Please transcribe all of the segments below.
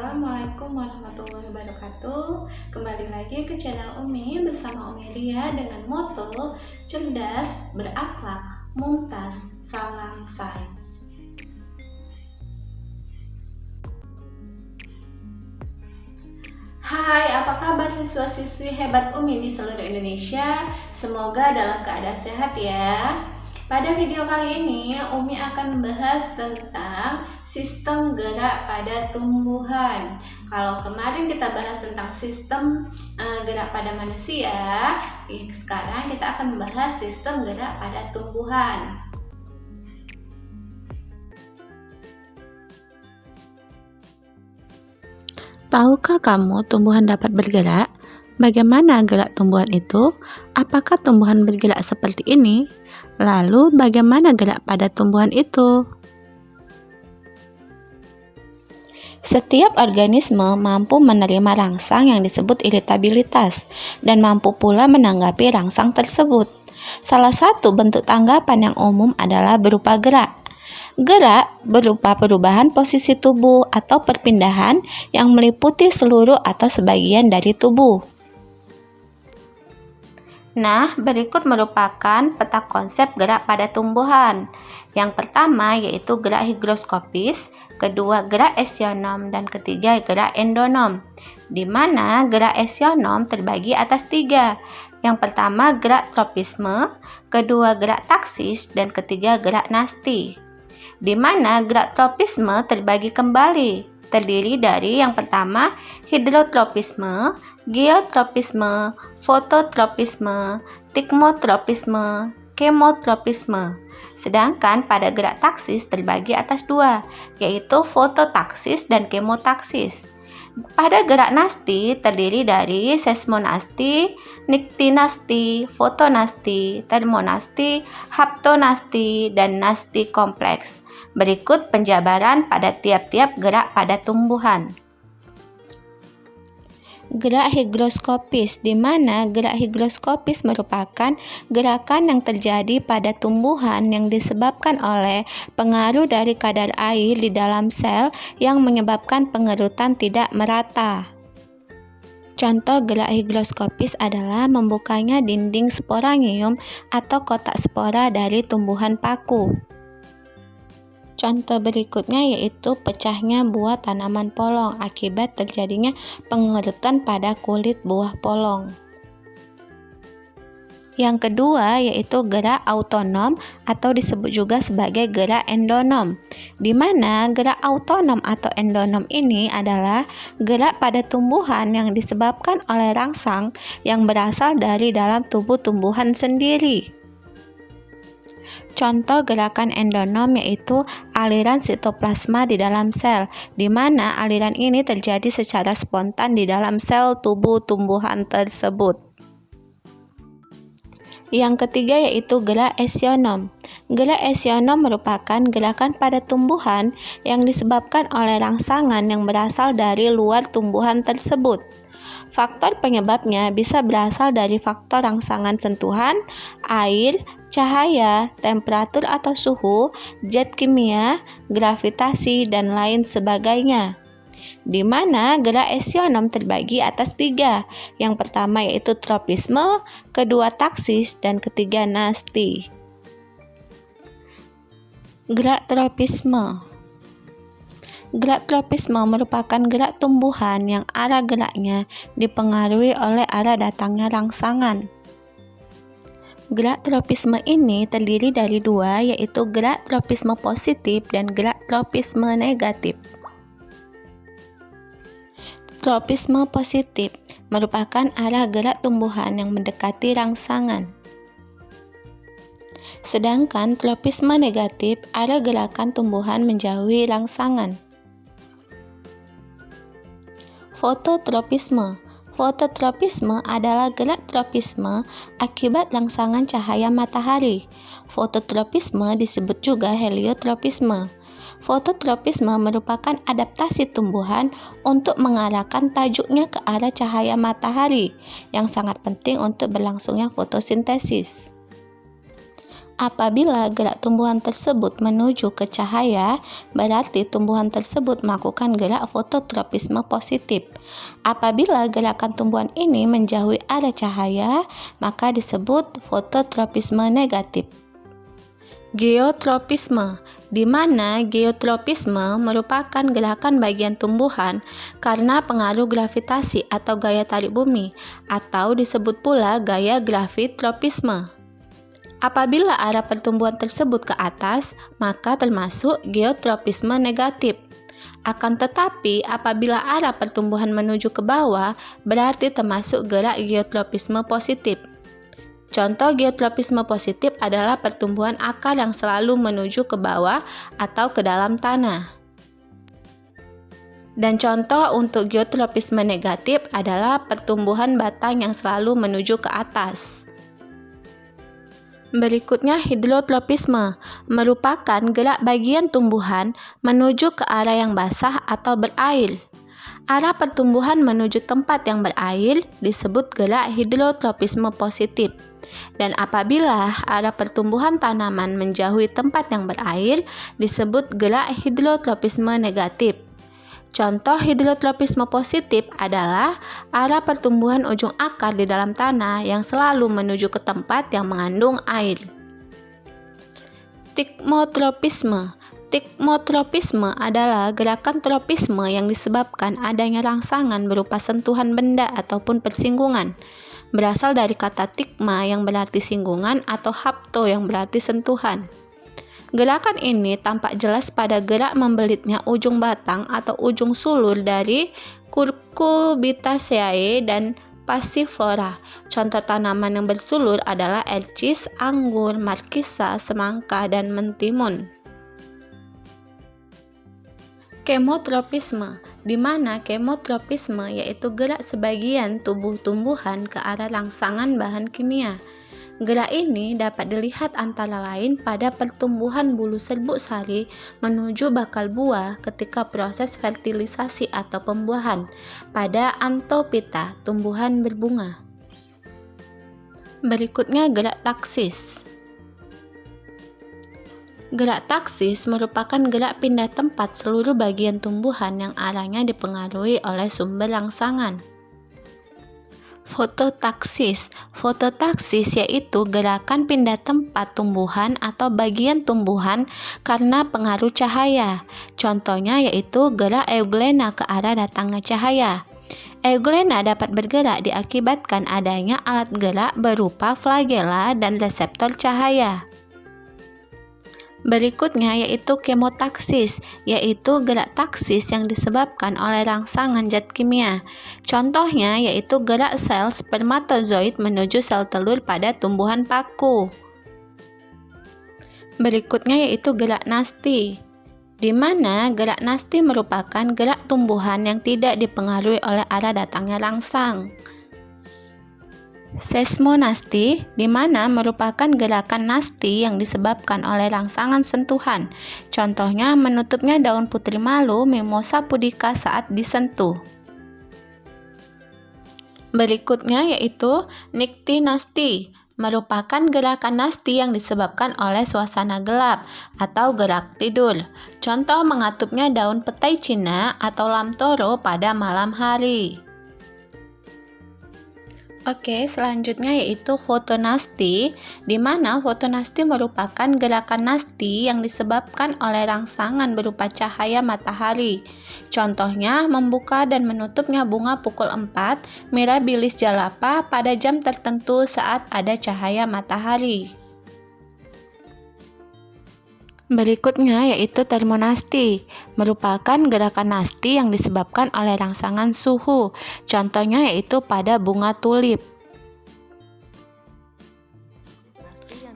Assalamualaikum warahmatullahi wabarakatuh. Kembali lagi ke channel Umi bersama Umi Lia dengan moto cerdas, berakhlak, mumtaz, salam sains. Hai, apa kabar siswa-siswi hebat Umi di seluruh Indonesia? Semoga dalam keadaan sehat ya. Pada video kali ini, Umi akan membahas tentang sistem gerak pada tumbuhan. Kalau kemarin kita bahas tentang sistem gerak pada manusia, sekarang kita akan membahas sistem gerak pada tumbuhan. Tahukah kamu tumbuhan dapat bergerak? Bagaimana gerak tumbuhan itu? Apakah tumbuhan bergerak seperti ini? Lalu bagaimana gerak pada tumbuhan itu? Setiap organisme mampu menerima rangsang yang disebut iritabilitas dan mampu pula menanggapi rangsang tersebut. Salah satu bentuk tanggapan yang umum adalah berupa gerak. Gerak berupa perubahan posisi tubuh atau perpindahan yang meliputi seluruh atau sebagian dari tubuh. Nah, berikut merupakan peta konsep gerak pada tumbuhan. Yang pertama yaitu gerak higroskopis, kedua gerak eksionom, dan ketiga gerak endonom. Di mana gerak eksionom terbagi atas tiga. Yang pertama gerak tropisme, kedua gerak taksis, dan ketiga gerak nasti. Di mana gerak tropisme terbagi kembali, terdiri dari yang pertama hidrotropisme, geotropisme, fototropisme, tikmotropisme, kemotropisme. Sedangkan pada gerak taksis terbagi atas dua, yaitu fototaksis dan kemotaksis. Pada gerak nasti terdiri dari seismonasti, niktinasti, fotonasti, termonasti, haptonasti, dan nasti kompleks. Berikut penjabaran pada tiap-tiap gerak pada tumbuhan. Gerak higroskopis, di mana gerak higroskopis merupakan gerakan yang terjadi pada tumbuhan yang disebabkan oleh pengaruh dari kadar air di dalam sel yang menyebabkan pengerutan tidak merata. Contoh gerak higroskopis adalah membukanya dinding sporangium atau kotak spora dari tumbuhan paku. Contoh berikutnya yaitu pecahnya buah tanaman polong akibat terjadinya pengerutan pada kulit buah polong. Yang kedua yaitu gerak autonom atau disebut juga sebagai gerak endonom, di mana gerak autonom atau endonom ini adalah gerak pada tumbuhan yang disebabkan oleh rangsang yang berasal dari dalam tubuh tumbuhan sendiri. Contoh gerakan endonom yaitu aliran sitoplasma di dalam sel, di mana aliran ini terjadi secara spontan di dalam sel tubuh tumbuhan tersebut. Yang ketiga yaitu gerak eksionom. Gerak eksionom merupakan gerakan pada tumbuhan yang disebabkan oleh rangsangan yang berasal dari luar tumbuhan tersebut. Faktor penyebabnya bisa berasal dari faktor rangsangan sentuhan, air, cahaya, temperatur atau suhu, zat kimia, gravitasi, dan lain sebagainya. Di mana gerak eksionom terbagi atas tiga. Yang pertama yaitu tropisme, kedua taksis, dan ketiga nasti. Gerak tropisme. Gerak tropisme merupakan gerak tumbuhan yang arah geraknya dipengaruhi oleh arah datangnya rangsangan. Gerak tropisme ini terdiri dari dua, yaitu gerak tropisme positif dan gerak tropisme negatif. Tropisme positif merupakan arah gerak tumbuhan yang mendekati rangsangan. Sedangkan tropisme negatif arah gerakan tumbuhan menjauhi rangsangan. Fototropisme. Fototropisme adalah gerak tropisme akibat rangsangan cahaya matahari. Fototropisme disebut juga heliotropisme. Fototropisme merupakan adaptasi tumbuhan untuk mengarahkan tajuknya ke arah cahaya matahari yang sangat penting untuk berlangsungnya fotosintesis. Apabila gerak tumbuhan tersebut menuju ke cahaya, berarti tumbuhan tersebut melakukan gerak fototropisme positif. Apabila gerakan tumbuhan ini menjauhi arah cahaya, maka disebut fototropisme negatif. Geotropisme, di mana geotropisme merupakan gerakan bagian tumbuhan karena pengaruh gravitasi atau gaya tarik bumi, atau disebut pula gaya gravitropisme. Apabila arah pertumbuhan tersebut ke atas, maka termasuk geotropisme negatif. Akan tetapi, apabila arah pertumbuhan menuju ke bawah, berarti termasuk gerak geotropisme positif. Contoh geotropisme positif adalah pertumbuhan akar yang selalu menuju ke bawah atau ke dalam tanah. Dan contoh untuk geotropisme negatif adalah pertumbuhan batang yang selalu menuju ke atas. Berikutnya hidrotropisme, merupakan gerak bagian tumbuhan menuju ke arah yang basah atau berair. Arah pertumbuhan menuju tempat yang berair disebut gerak hidrotropisme positif. Dan apabila arah pertumbuhan tanaman menjauhi tempat yang berair disebut gerak hidrotropisme negatif. Contoh hidrotropisme positif adalah arah pertumbuhan ujung akar di dalam tanah yang selalu menuju ke tempat yang mengandung air. Tikmotropisme. Tikmotropisme adalah gerakan tropisme yang disebabkan adanya rangsangan berupa sentuhan benda ataupun persinggungan. Berasal dari kata tikma yang berarti singgungan atau hapto yang berarti sentuhan. Gerakan ini tampak jelas pada gerak membelitnya ujung batang atau ujung sulur dari Cucurbitaceae dan Passiflora. Contoh tanaman yang bersulur adalah ercis, anggur, markisa, semangka, dan mentimun. Kemotropisme, di mana kemotropisme yaitu gerak sebagian tubuh tumbuhan ke arah rangsangan bahan kimia. Gerak ini dapat dilihat antara lain pada pertumbuhan bulu serbuk sari menuju bakal buah ketika proses fertilisasi atau pembuahan pada Anthophyta, tumbuhan berbunga. Berikutnya gerak taksis. Gerak taksis merupakan gerak pindah tempat seluruh bagian tumbuhan yang arahnya dipengaruhi oleh sumber rangsangan. Fototaksis. Fototaksis yaitu gerakan pindah tempat tumbuhan atau bagian tumbuhan karena pengaruh cahaya. Contohnya yaitu gerak euglena ke arah datangnya cahaya. Euglena dapat bergerak diakibatkan adanya alat gerak berupa flagela dan reseptor cahaya. Berikutnya yaitu kemotaksis, yaitu gerak taksis yang disebabkan oleh rangsangan zat kimia. Contohnya yaitu gerak sel spermatozoid menuju sel telur pada tumbuhan paku. Berikutnya yaitu gerak nasti, di mana gerak nasti merupakan gerak tumbuhan yang tidak dipengaruhi oleh arah datangnya rangsang. Seismonasti, di mana merupakan gerakan nasti yang disebabkan oleh rangsangan sentuhan. Contohnya menutupnya daun putri malu Mimosa pudica saat disentuh. Berikutnya yaitu niktinasti, merupakan gerakan nasti yang disebabkan oleh suasana gelap atau gerak tidur. Contoh mengatupnya daun petai Cina atau lamtoro pada malam hari. Oke, selanjutnya yaitu fotonasti, di mana fotonasti merupakan gerakan nasti yang disebabkan oleh rangsangan berupa cahaya matahari. Contohnya, membuka dan menutupnya bunga pukul 4 Mirabilis jalapa pada jam tertentu saat ada cahaya matahari. Berikutnya yaitu termonasti, merupakan gerakan nasti yang disebabkan oleh rangsangan suhu. Contohnya yaitu pada bunga tulip.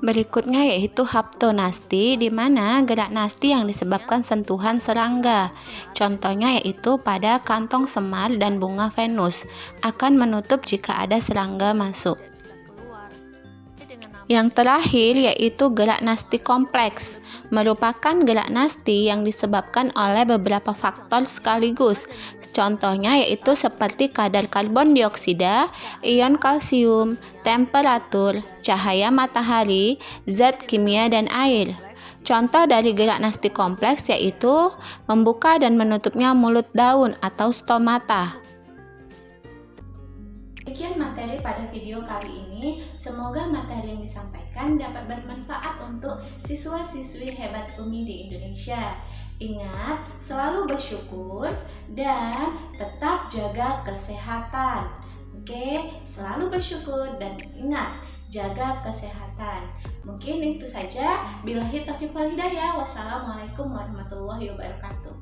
Berikutnya yaitu haptonasti, di mana gerak nasti yang disebabkan sentuhan serangga. Contohnya yaitu pada kantong semar dan bunga Venus, akan menutup jika ada serangga masuk. Yang terakhir yaitu gerak nasti kompleks, merupakan gerak nasti yang disebabkan oleh beberapa faktor sekaligus. Contohnya yaitu seperti kadar karbon dioksida, ion kalsium, temperatur, cahaya matahari, zat kimia, dan air. Contoh dari gerak nasti kompleks yaitu membuka dan menutupnya mulut daun atau stomata. Demikian materi pada video kali ini. Semoga materi yang disampaikan dapat bermanfaat untuk siswa-siswi hebat UMI di Indonesia. Ingat, selalu bersyukur dan tetap jaga kesehatan. Oke, selalu bersyukur dan ingat, jaga kesehatan. Mungkin itu saja. Billahi taufiq wal hidayah. Wassalamualaikum warahmatullahi wabarakatuh.